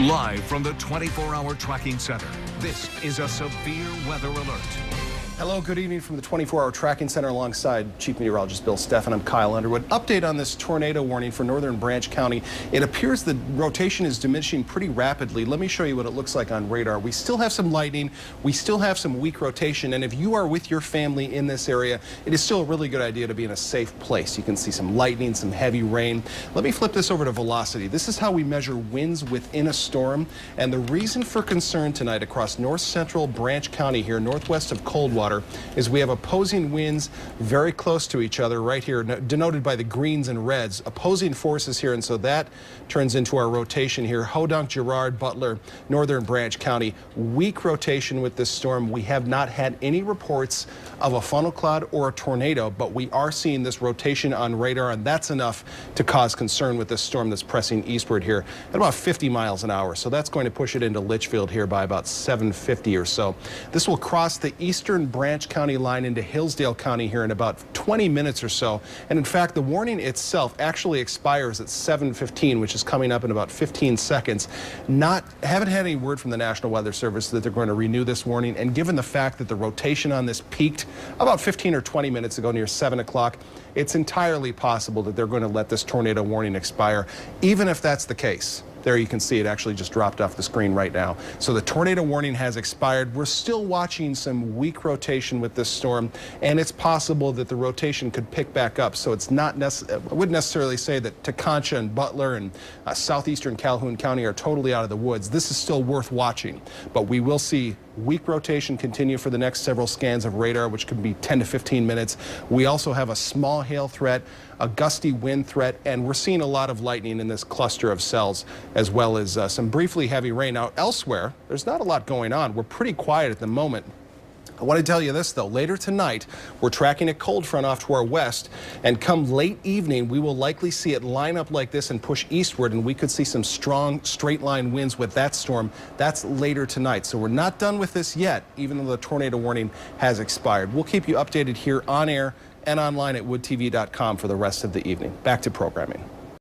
Live from the 24-hour tracking center, this is a severe weather alert. Hello, good evening from the 24-hour tracking center alongside Chief Meteorologist Bill Steffen. I'm Kyle Underwood. Update on this tornado warning for northern Branch County. It appears the rotation is diminishing pretty rapidly. Let me show you what it looks like on radar. We still have some lightning. We still have some weak rotation. And if you are with your family in this area, it is still a really good idea to be in a safe place. You can see some lightning, some heavy rain. Let me flip this over to velocity. This is how we measure winds within a storm. And the reason for concern tonight across north central Branch County here, northwest of Coldwater, is we have opposing winds very close to each other right here, denoted by the greens and reds, opposing forces here, and so that turns into our rotation here. Hodunk, Girard, Butler, northern Branch County, weak rotation with this storm. We have not had any reports of a funnel cloud or a tornado, but we are seeing this rotation on radar, and that's enough to cause concern with this storm that's pressing eastward here at about 50 miles an hour. So that's going to push it into Litchfield here by about 7:50 or so. This will cross the eastern Branch County line into Hillsdale County here in about 20 minutes or so. And in fact, the warning itself actually expires at 7:15, which is coming up in about 15 seconds. Haven't had any word from the National Weather Service that they're going to renew this warning. And given the fact that the rotation on this peaked about 15 or 20 minutes ago near 7 o'clock, it's entirely possible that they're going to let this tornado warning expire. Even if that's the case, there you can see it actually just dropped off the screen right now. So the tornado warning has expired. We're still watching some weak rotation with this storm, and it's possible that the rotation could pick back up. So it's not I wouldn't necessarily say that Teconcha and Butler and southeastern Calhoun County are totally out of the woods. This is still worth watching, but we will see weak rotation continue for the next several scans of radar, which could be 10 to 15 minutes. We also have a small hail threat, a gusty wind threat, and we're seeing a lot of lightning in this cluster of cells, as well as some briefly heavy rain. Now, elsewhere, there's not a lot going on. We're pretty quiet at the moment. I want to tell you this, though. Later tonight, we're tracking a cold front off to our west, and come late evening, we will likely see it line up like this and push eastward, and we could see some strong straight-line winds with that storm. That's later tonight, so we're not done with this yet, even though the tornado warning has expired. We'll keep you updated here on air and online at woodtv.com for the rest of the evening. Back to programming.